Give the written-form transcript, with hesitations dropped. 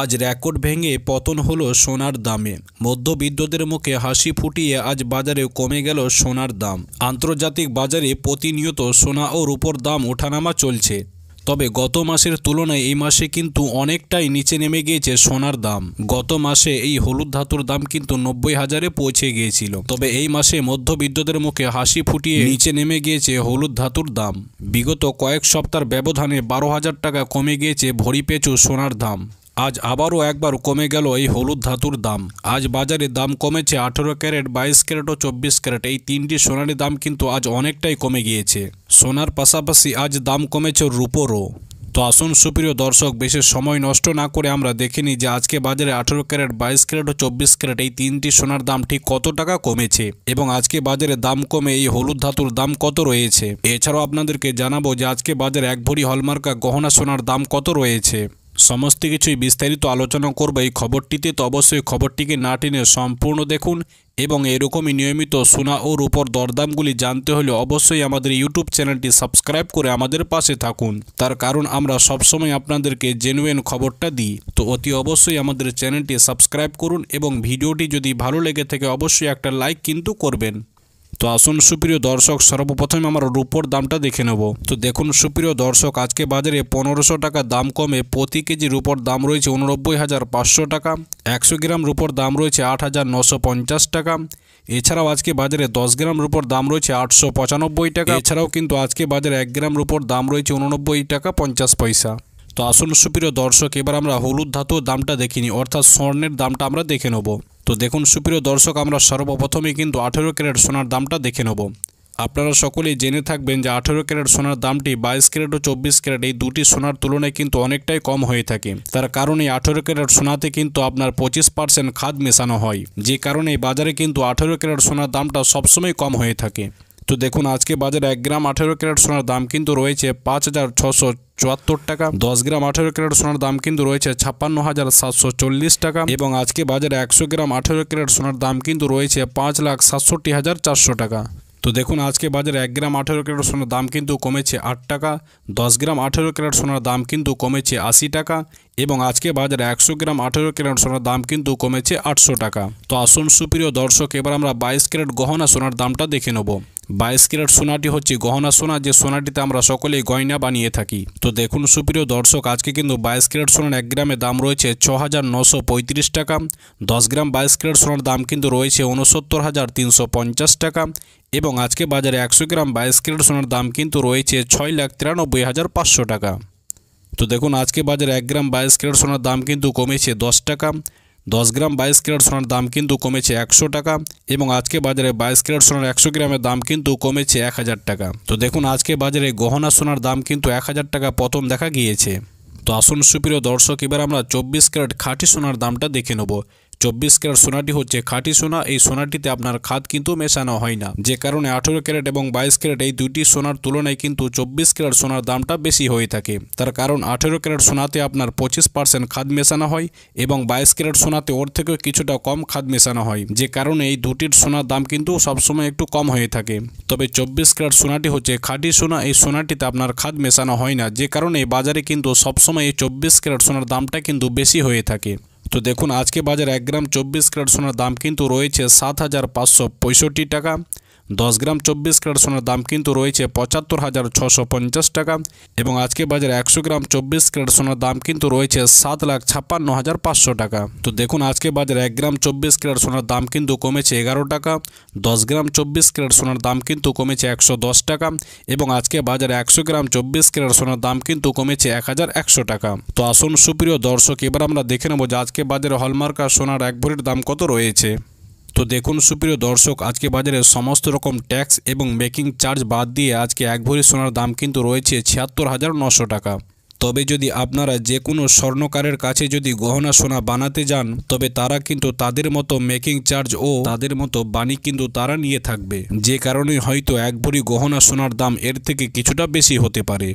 আজ রেকর্ড ভেঙে পতন হলো সোনার দামে। মধ্যবিত্তদের মুখে হাসি ফুটিয়ে আজ বাজারে কমে গেল সোনার দাম। আন্তর্জাতিক বাজারে প্রতিনিয়ত সোনা ও রূপোর দাম ওঠানামা চলছে। তবে গত মাসের তুলনায় এই মাসে কিন্তু অনেকটাই নিচে নেমে গিয়েছে সোনার দাম। গত মাসে এই হলুদ ধাতুর দাম কিন্তু 90,000-এ পৌঁছে গিয়েছিল। তবে এই মাসে মধ্যবিত্তদের মুখে হাসি ফুটিয়ে নিচে নেমে গিয়েছে হলুদ ধাতুর দাম। বিগত কয়েক সপ্তাহের ব্যবধানে 12,000 টাকা কমে গিয়েছে ভরি পিছু সোনার দাম। আজ আবারও একবার কমে গেল এই হলুদ ধাতুর দাম। আজ বাজারে দাম কমেছে 18 ক্যারেট, 22 ক্যারেট ও 24 ক্যারেট। এই তিনটি সোনার দাম কিন্তু আজ অনেকটাই কমে গিয়েছে। সোনার পাশাপাশি আজ দাম কমেছে রূপোরও। তো আসুন সুপ্রিয় দর্শক, বেশি সময় নষ্ট না করে আমরা দেখে নিই যে আজকে বাজারে 18 ক্যারেট, 22 ক্যারেট ও 24 ক্যারেট এই তিনটি সোনার দাম ঠিক কত টাকা কমেছে এবং আজকে বাজারে দাম কমে এই হলুদ ধাতুর দাম কত রয়েছে। এছাড়াও আপনাদেরকে জানাবো যে আজকে বাজারে এক ভরি হলমার্কা গহনা সোনার দাম কত রয়েছে। সমস্ত কিছুই বিস্তারিত আলোচনা করব এই খবরটিতে। তো অবশ্যই খবরটিকে না টেনে সম্পূর্ণ দেখুন এবং এরকমই নিয়মিত সোনা ও রূপোর দরদামগুলি জানতে হলে অবশ্যই আমাদের ইউটিউব চ্যানেলটি সাবস্ক্রাইব করে আমাদের পাশে থাকুন। তার কারণ আমরা সবসময় আপনাদেরকে জেনুইন খবরটা দিই। তো অতি অবশ্যই আমাদের চ্যানেলটি সাবস্ক্রাইব করুন এবং ভিডিওটি যদি ভালো লেগে থাকে অবশ্যই একটা লাইক কিন্তু করবেন। তো আসুন সুপ্রিয় দর্শক, সর্বপ্রথমে আমরা রূপোর দামটা দেখে নেব। তো দেখুন সুপ্রিয় দর্শক, আজকে বাজারে 1500 টাকা দাম কমে প্রতি কেজি রূপোর দাম রয়েছে 89,500 টাকা। 100 গ্রাম রূপোর দাম রয়েছে 8,950 টাকা। এছাড়াও আজকে বাজারে 10 গ্রাম রূপোর দাম রয়েছে 895 টাকা। এছাড়াও কিন্তু আজকে বাজারে 1 গ্রাম রূপোর দাম রয়েছে 89 টাকা 50 পয়সা। তো আসুন সুপ্রিয় দর্শক, এবার আমরা হলুদ ধাতুর দামটা দেখিনি, অর্থাৎ স্বর্ণের দামটা আমরা দেখে নেব। তো দেখুন সুপ্রিয় দর্শক, আমরা সর্বপ্রথমে কিন্তু 18 ক্যারেট সোনার দামটা দেখে নেব। আপনারা সকলেই জেনে থাকবেন যে 18 ক্যারেট সোনার দামটি 22 ক্যারেট ও 24 ক্যারেট এই দুটি সোনার তুলনায় কিন্তু অনেকটাই কম হয়ে থাকে। তার কারণে 18 ক্যারেট সোনাতে কিন্তু আপনার 25% খাদ মেশানো হয়, যে কারণে বাজারে কিন্তু 18 ক্যারেট সোনার দামটা সবসময় কম হয়ে থাকে। তো দেখুন আজকে বাজারে 1 গ্রাম 18 ক্যারেট সোনার দাম কিন্তু রয়েছে 5,674 টাকা। 10 গ্রাম 18 ক্যারেট সোনার দাম কিন্তু রয়েছে 56,740 টাকা এবং আজকে বাজারে 100 গ্রাম 18 ক্যারেট সোনার দাম কিন্তু রয়েছে 5,67,400 টাকা। তো দেখুন আজকে বাজারে 1 গ্রাম 18 ক্যারেট সোনার দাম কিন্তু কমেছে 8 টাকা। 10 গ্রাম 18 ক্যারেট সোনার দাম কিন্তু কমেছে 80 টাকা এবং আজকে বাজারে 100 গ্রাম 18 ক্যারেট সোনার দাম কিন্তু কমেছে 800 টাকা। তো আসুন সুপ্রিয় দর্শক, এবার আমরা 22 ক্যারেট গহনা সোনার দামটা দেখে নেব। 22 ক্যারেট সোনাটি হচ্ছে গহনা সোনা, যে সোনাটিতে আমরা সকলেই গয়না বানিয়ে থাকি। তো দেখুন সুপ্রিয় দর্শক, আজকে কিন্তু 22 ক্যারেট সোনার 1 গ্রামের দাম রয়েছে 6,935 টাকা। 10 গ্রাম 22 ক্যারেট সোনার দাম কিন্তু রয়েছে 69,350 টাকা এবং আজকে বাজারে 100 গ্রাম 22 ক্যারেট সোনার দাম কিন্তু রয়েছে 6,93,500 টাকা। তো দেখুন আজকে বাজারে 1 গ্রাম 22 ক্যারেট সোনার দাম কিন্তু কমেছে 10 টাকা। 10 গ্রাম 22 ক্যারেট সোনার দাম কিন্তু কমেছে 100 টাকা এবং আজকে বাজারে 22 ক্যারেট সোনার 100 গ্রামের দাম কিন্তু কমেছে 1,000 টাকা। তো দেখুন আজকে বাজারে গহনা সোনার দাম কিন্তু 1,000 টাকা পতন দেখা গিয়েছে। তো আসুন সুপ্রিয় দর্শক, এবার আমরা 24 ক্যারেট খাঁটি সোনার দামটা দেখে নেব। 24 ক্যারেট সোনাটি হচ্ছে খাঁটি সোনা। এই সোনাটিতে আপনার খাদ কিন্তু মেশানো হয় না, যে কারণে 18 ক্যারেট এবং 22 ক্যারেট এই দুইটি সোনার তুলনায় কিন্তু 24 ক্যারেট সোনার দামটা বেশি হয়ে থাকে। তার কারণ 18 ক্যারেট সোনাতে আপনার 25% খাদ মেশানো হয় এবং 22 ক্যারেট সোনাতে ওর থেকেও কিছুটা কম খাদ মেশানো হয়, যে কারণে এই দুটির সোনার দাম কিন্তু সবসময় একটু কম হয়ে থাকে। তবে 24 ক্যারেট সোনাটি হচ্ছে খাঁটি সোনা। এই সোনাটিতে আপনার খাদ মেশানো হয় না, যে কারণে বাজারে কিন্তু সবসময় এই 24 ক্যারেট সোনার দামটা কিন্তু বেশি হয়ে থাকে। তো দেখুন আজকে বাজারে 1 গ্রাম 24 ক্যারেট সোনার দাম কিন্তু রয়েছে 7,565 টাকা। 10 গ্রাম 24 ক্যারেট সোনার দাম কিন্তু রয়েছে 75,650 টাকা এবং আজকে বাজারে 100 গ্রাম 24 ক্যারেট সোনার দাম কিন্তু রয়েছে 7,56,500 টাকা। তো দেখুন আজকে বাজারে 1 গ্রাম 24 ক্যারেট সোনার দাম কিন্তু কমেছে 11 টাকা। 10 গ্রাম 24 ক্যারেট সোনার দাম কিন্তু কমেছে 110 টাকা এবং আজকে বাজারে 100 গ্রাম 24 ক্যারেট সোনার দাম কিন্তু কমেছে 1,100 টাকা। তো আসুন সুপ্রিয় দর্শক, এবার আমরা দেখে নেব যে আজকে বাজারে হলমার্কা সোনার 1 ভরির দাম কত রয়েছে। তো দেখুন সুপ্রিয় দর্শক, আজকে বাজারে সমস্ত রকম ট্যাক্স এবং মেকিং চার্জ বাদ দিয়ে আজকে 1 ভরি সোনার দাম কিন্তু রয়েছে 76,900 টাকা। তবে যদি আপনারা যে কোনো স্বর্ণকারের কাছে যদি গহনা সোনা বানাতে যান, তবে তারা কিন্তু তাদের মতো মেকিং চার্জ ও তাদের মতো বানি কিন্তু তারা নিয়ে থাকবে, যে কারণে হয়তো 1 ভরি গহনা সোনার দাম এর থেকে কিছুটা বেশি হতে পারে।